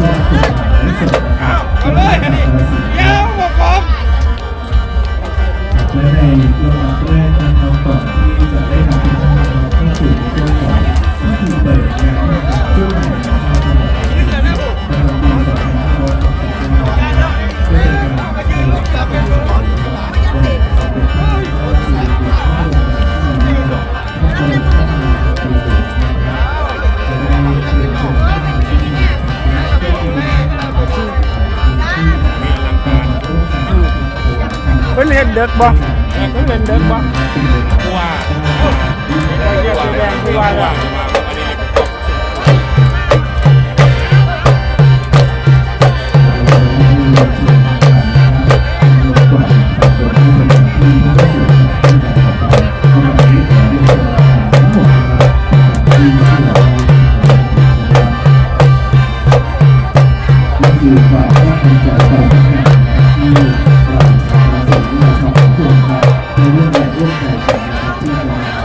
เอาเลยอันนี้ยาวบอกผมและในลำดับแรกนะครับก่อนที่จะได้นำพี่น้องเข้าสู่ช่วงของพิธีเปิดงานนะครับช่วงไหนนะครับประจำปี2569เพื่อเป็นการฉลองกับวันและสมเด็จพระเจ้าอยู่หัวพระบรมราชินีนาถจะได้เชิญชวนท่านในพิธีและเพื่อเป็นการประชุมมีลังการร่วมกันเพิ่นเห็นเด็กบ่เพิ่นเห็นเด็กบ่ผู้ว่าแดงผู้ว่าแล้วคือความว่าทำใจต่อไป